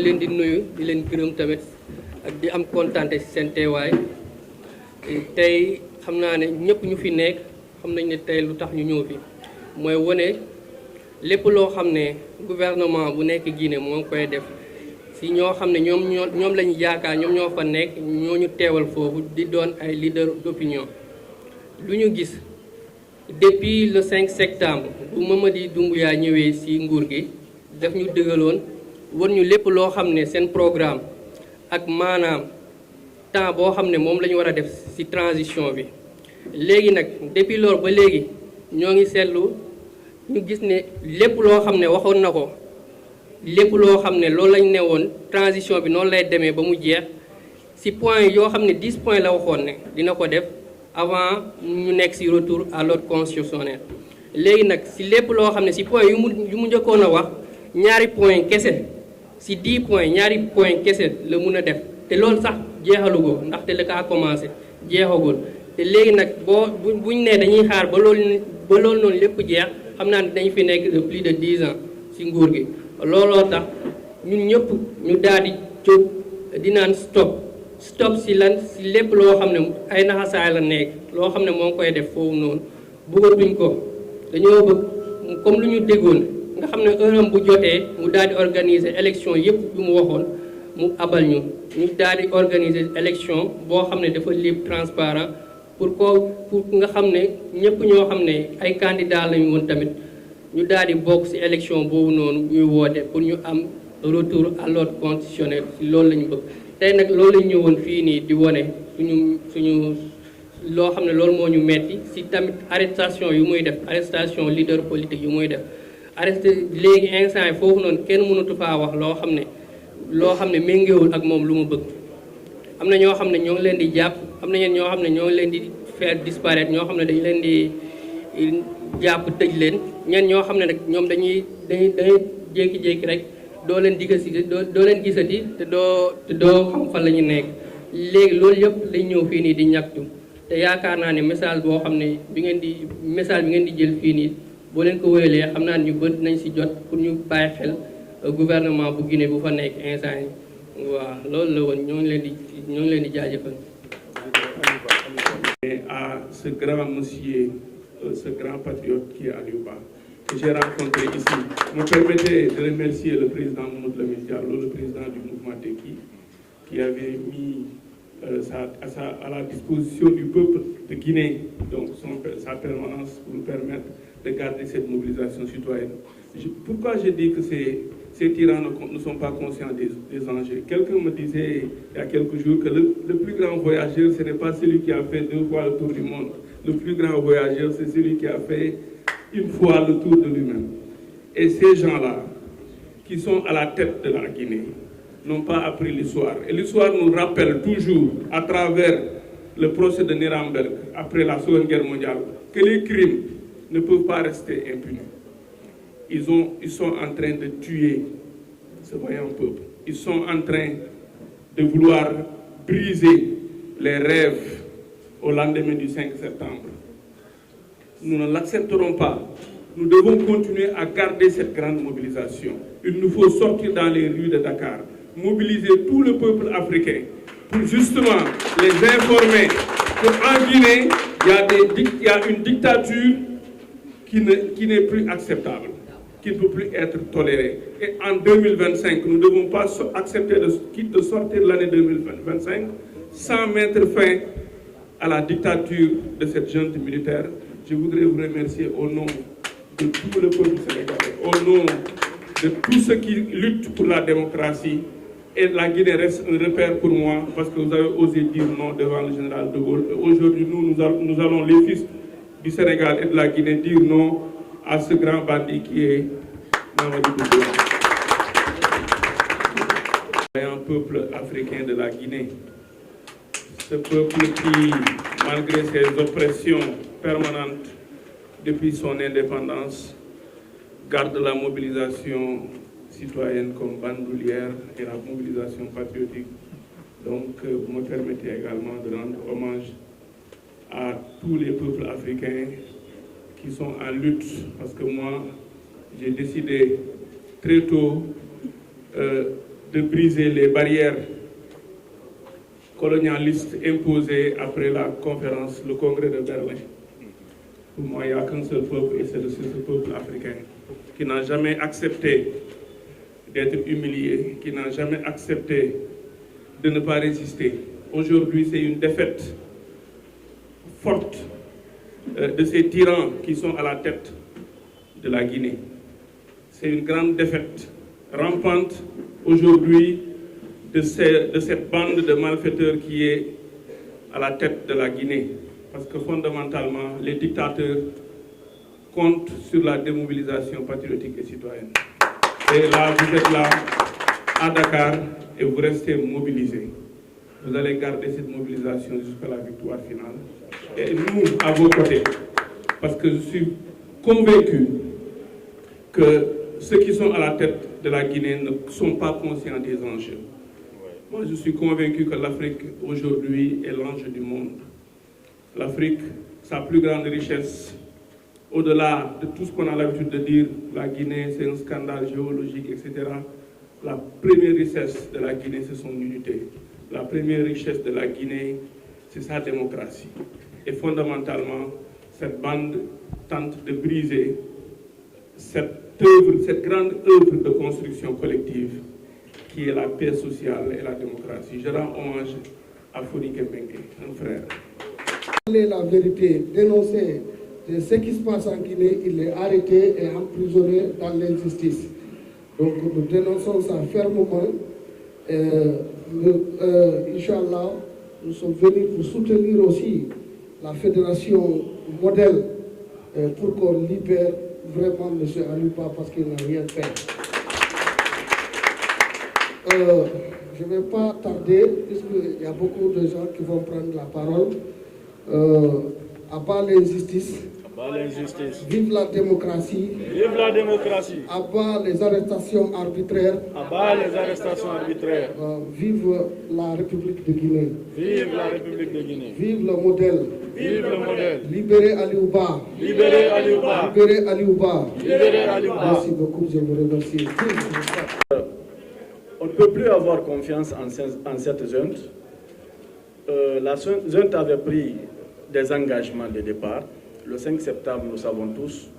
ngi leen di nuyu di leen gërëm tamit ak di am kontaante ci seen teewaay tey xam naa ne ñëpp ñu fi nekk xam nañ ne tey lu tax ñu ñëw fi mooy wane lépp loo xam ne gouvernement bu nekk Guinée moo ngi koy def si ñoo xam ne ñoom lañu yaakaar ñoom ñoo fa nekk ñoo ñu teewal foofu di doon ay leader d'opinion. lu ñu gis depuis le 5 septembre bu Mamadi Doumbouya ñëwee ci nguur gi daf ñu dëgaloon war ñu lépp loo xam ne seen programme ak maanaam temps boo xam ne moom la ñu war a def ci transition bi. léegi nag depuis loolu ba léegi ñoo ngi seetlu ñu gis ne lépp loo xam ne waxoon na ko lépp loo xam ne loolu lañ ne woon transition bi noonu lay demee ba mu jeex ci point yoo xam ne 10 points la waxoon ne dina ko def avant ñu nekk ci retour à l'ordre constitutionnel. léegi nag ci lépp loo xam ne ci point yu mu njëkkoon a wax ñaari point kese ci 10 points ñaari point kese la mun a def te loolu sax jeexalu ko ndaxte la kaa commencé jeexagul. te léegi nag buñ nee dañuy xaar ba loolu noonu lépp jeex xam naa ne dañu fi nekk de plus de 10 ans ci nguur gi looloo tax ñun ñëpp ñu daal di jóg di naan stop ci lan ci lépp loo xam ne ay naxasaay la nekk loo xam ne moo ngi koy def foofu noonu bëggatuñ ko dañoo bëgg comme lu ñu déggoon nga xam ne heure am bu jotee mu daal di organiser élection yëpp yu mu waxoon mu abal ñu daal di organiser élection boo xam ne dafa libre transparent pour nga xam ne ñëpp ñoo xam ne ay candidats lañu woon tamit ñu daal di bokk ci élection boobu noonu ñuy woote pour ñu am retour à l'ordre constitutionnel ci loolu la ñu bëgg. tey nag loolu lañu ñëwoon fii nii di wone suñu loo xam ne loolu moo ñu metti ci tamit arrestation yu muy def arrestation leader politique yu muy def arresté léegi instant yi foofu noonu kenn mënatu faa wax loo xam ne méngewul ak moom lu mu bëgg. am na ñoo xam ne ñoo ngi leen di jàpp am na ñeen ñoo xam ne ñoo ngi leen di faire disparaître ñoo xam ne dañu leen di jàpp tëj leen ñeen ñoo xam ne nag ñoom dañuy jékki-jékki rek doo leen gisati te doo xam fan la ñu nekk. léegi loolu yëpp lañ ñëw fii nii di ñaxtu te yaakaar naa ne message boo xam ne message bi ngeen di jël fii nii boo leen ko wéyalee xam naa ne ñu bëri nañ ci jot pour ñu bàyyi xel gouvernement bu Guinée bu fa nekk instant yi. waaw loolu la woon ñoo ngi leen di jaajëfal. Et à ce grand monsieur, ce grand patriote qui est Aliou Ba, que j'ai rencontré ici. Me permettez de remercier le président Mamadou Lamine Diallo, le président du mouvement Tekki, qui avait mis à la disposition du peuple de Guinée, donc sa permanence pour nous permettre de garder cette mobilisation citoyenne. Pourquoi je dis que ces tyrans ne sont pas conscients des enjeux? Quelqu'un me disait il y a quelques jours que le plus grand voyageur, ce n'est pas celui qui a fait 2 fois le tour du monde. Le plus grand voyageur, c'est celui qui a fait 1 fois le tour de lui-même. Et ces gens-là, qui sont à la tête de la Guinée, n'ont pas appris l'histoire. Et l'histoire nous rappelle toujours, à travers le procès de Nuremberg, après la Seconde Guerre mondiale, que les crimes ne peuvent pas rester impunis. Ils sont en train de tuer ce vaillant peuple. Ils sont en train de vouloir briser les rêves au lendemain du 5 septembre. Nous ne l'accepterons pas. Nous devons continuer à garder cette grande mobilisation. Il nous faut sortir dans les rues de Dakar, mobiliser tout le peuple africain pour justement les informer qu'en Guinée, il y a une dictature qui n'est plus acceptable, qui ne peut plus être tolérée. Et en 2025, nous ne devons pas accepter de sortir l'année 2025 sans mettre fin à la dictature de cette junte militaire. Je voudrais vous remercier au nom de tout le peuple sénégalais, au nom de tous ceux qui luttent pour la démocratie. Et la Guinée reste un repère pour moi parce que vous avez osé dire non devant le général de Gaulle. Aujourd'hui, nous allons, les fils du Sénégal et de la Guinée, dire non à ce grand bandit qui est Mamadi Doumbouya. Un peuple africain de la Guinée, ce peuple qui, malgré ses oppressions permanentes depuis son indépendance, garde la mobilisation citoyenne comme bandoulière et la mobilisation patriotique. Donc, vous me permettez également de rendre hommage à tous les peuples africains qui sont en lutte, parce que moi, j'ai décidé très tôt de briser les barrières colonialistes imposées après la conférence, le congrès de Berlin. Pour moi, il n'y a qu'un seul peuple, et c'est ce peuple africain, qui n'a jamais accepté d'être humilié, qui n'a jamais accepté de ne pas résister. Aujourd'hui, c'est une défaite forte de ces tyrans qui sont à la tête de la Guinée. C'est une grande défaite rampante aujourd'hui de cette bande de malfaiteurs qui est à la tête de la Guinée. Parce que fondamentalement, les dictateurs comptent sur la démobilisation patriotique et citoyenne. Et là, vous êtes là, à Dakar, et vous restez mobilisés. Vous allez garder cette mobilisation jusqu'à la victoire finale. Et nous, à vos côtés, parce que je suis convaincu que ceux qui sont à la tête de la Guinée ne sont pas conscients des enjeux. Moi, je suis convaincu que l'Afrique, aujourd'hui, est l'enjeu du monde. L'Afrique, sa plus grande richesse, au-delà de tout ce qu'on a l'habitude de dire, la Guinée, c'est un scandale géologique, etc. La première richesse de la Guinée, c'est son unité. La première richesse de la Guinée, c'est sa démocratie. Et fondamentalement, cette bande tente de briser cette grande œuvre de construction collective qui est la paix sociale et la démocratie. Je rends hommage à Foni Kembengue, un frère. La vérité, dénoncer ce qui se passe en Guinée, il est arrêté et emprisonné dans l'injustice. Donc nous dénonçons ça fermement. Inch'Allah, nous sommes venus pour soutenir aussi la fédération modèle pour qu'on libère vraiment M. Aliouba parce qu'il n'a rien fait. Je ne vais pas tarder, puisqu'il y a beaucoup de gens qui vont prendre la parole. À bas l'injustice. Vive la démocratie. Vive la démocratie. À bas les arrestations arbitraires. À bas les arrestations arbitraires. Vive la République de Guinée. Vive la République de Guinée. Vive le modèle. Vive le modèle. Libérez Aliouba. Libérez Aliouba. Libérez Aliouba. Libérez Aliouba. Merci beaucoup, je vous remercie. On ne peut plus avoir confiance en cette junte. La junte avait pris des engagements de départ. Le 5 septembre, nous savons tous,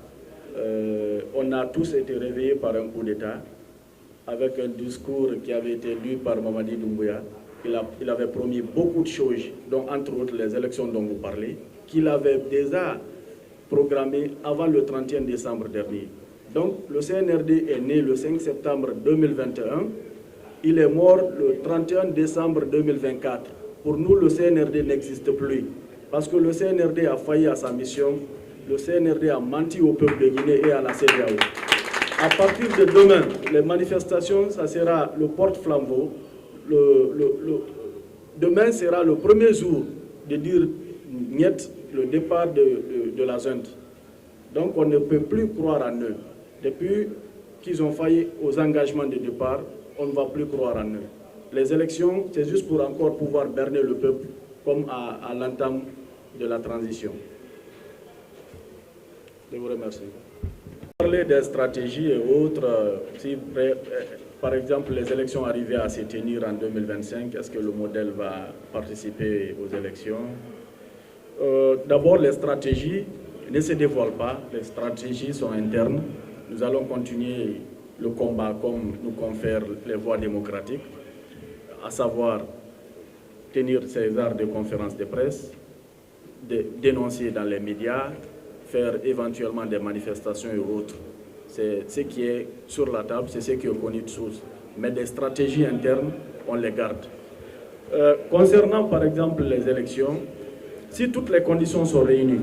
on a tous été réveillés par un coup d'État avec un discours qui avait été lu par Mamadi Doumbouya. Il avait promis beaucoup de choses, dont entre autres les élections dont vous parlez, qu'il avait déjà programmées avant le 31 décembre dernier. Donc le CNRD est né le 5 septembre 2021, il est mort le 31 décembre 2024. Pour nous, le CNRD n'existe plus. Parce que le CNRD a failli à sa mission, le CNRD a menti au peuple de Guinée et à la CEDEAO. À partir de demain, les manifestations, ça sera le porte-flambeau. Demain sera le premier jour de dire niet, le départ de la junte. Donc on ne peut plus croire en eux. Depuis qu'ils ont failli aux engagements de départ, on ne va plus croire en eux. Les élections, c'est juste pour encore pouvoir berner le peuple, comme à l'entame de la transition. Je vous remercie. Parler des stratégies et autres, si par exemple les élections arrivaient à se tenir en 2025, est-ce que le modèle va participer aux élections? D'abord, les stratégies ne se dévoilent pas, les stratégies sont internes. Nous allons continuer le combat comme nous confèrent les voies démocratiques, à savoir tenir ces heures de conférences de presse, dénoncer dans les médias, faire éventuellement des manifestations et autres. C'est ce qui est sur la table, c'est ce qui est connu de source. Mais des stratégies internes, on les garde. Concernant par exemple les élections, si toutes les conditions sont réunies,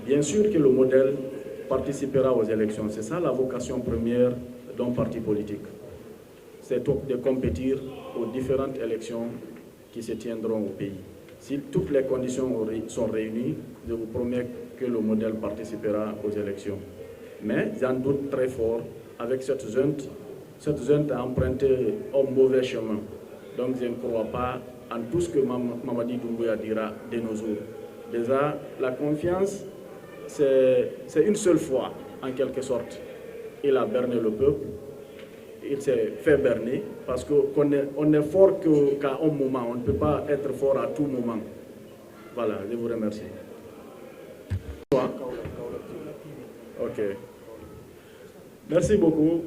bien sûr que le modèle participera aux élections. C'est ça la vocation première d'un parti politique. C'est de compétir aux différentes élections qui se tiendront au pays. Si toutes les conditions sont réunies, je vous promets que le modèle participera aux élections. Mais j'en doute très fort avec cette junte. Cette junte a emprunté un mauvais chemin. Donc je ne crois pas en tout ce que Mamadi Doumbouya dira de nos jours. Déjà, la confiance, c'est une seule fois, en quelque sorte. Il a berné le peuple. il s'est fait berner, parce qu'on est fort qu'à un moment, on ne peut pas être fort à tout moment. Voilà, je vous remercie. Ok. Merci beaucoup.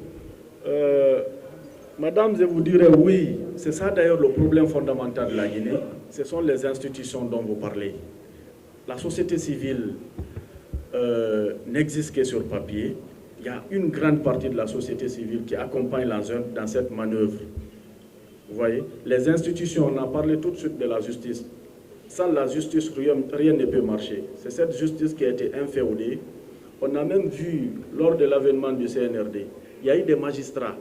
Madame, je vous dirais oui, c'est ça d'ailleurs le problème fondamental de la Guinée, ce sont les institutions dont vous parlez. La société civile n'existe que sur papier. Il y a une grande partie de la société civile qui accompagne la zone dans cette manœuvre. Vous voyez, les institutions, on a parlé tout de suite de la justice. Sans la justice, rien ne peut marcher. C'est cette justice qui a été inféodée. On a même vu, lors de l'avènement du CNRD, il y a eu des magistrats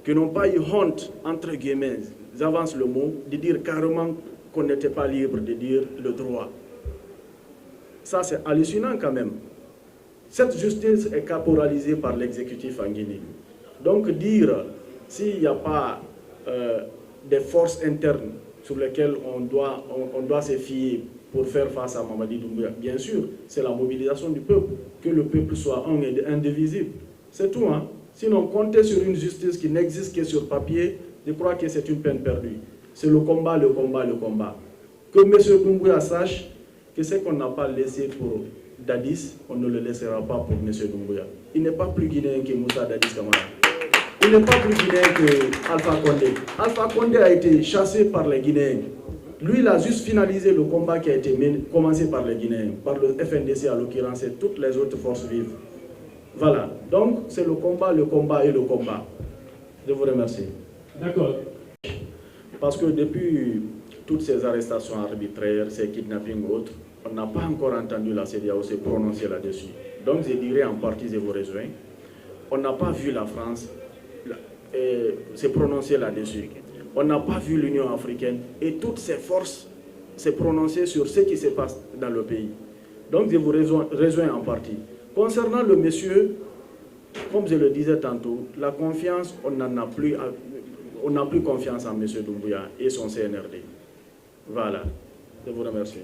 qui n'ont pas eu honte, entre guillemets, j'avance le mot, de dire carrément qu'on n'était pas libre de dire le droit. Ça, c'est hallucinant quand même. Cette justice est caporalisée par l'exécutif en Guinée. Donc dire, s'il n'y a pas des forces internes sur lesquelles on doit se fier pour faire face à Mamadi Doumbouya, bien sûr, c'est la mobilisation du peuple, que le peuple soit un et indivisible. C'est tout, hein. Sinon, compter sur une justice qui n'existe que sur papier, je crois que c'est une peine perdue. C'est le combat, le combat, le combat. Que M. Doumbouya sache que ce qu'on n'a pas laissé pour Dadis, on ne le laissera pas pour M. Doumbouya. Il n'est pas plus guinéen que Moussa Dadis Camara. Il n'est pas plus guinéen que Alpha Condé. Alpha Condé a été chassé par les Guinéens. Lui, il a juste finalisé le combat qui a été commencé par les Guinéens, par le FNDC à l'occurrence et toutes les autres forces vives. Voilà. Donc, c'est le combat et le combat. Je vous remercie. D'accord. Parce que depuis toutes ces arrestations arbitraires, ces kidnappings ou autres, on n'a pas encore entendu la CEDEAO se prononcer là-dessus. Donc, je dirais en partie, je vous rejoins, on n'a pas vu la France se prononcer là-dessus. On n'a pas vu l'Union africaine et toutes ces forces se prononcer sur ce qui se passe dans le pays. Donc, je vous rejoins en partie. Concernant le monsieur, comme je le disais tantôt, la confiance, on n'a plus confiance en M. Doumbouya et son CNRD. Voilà. Je vous remercie.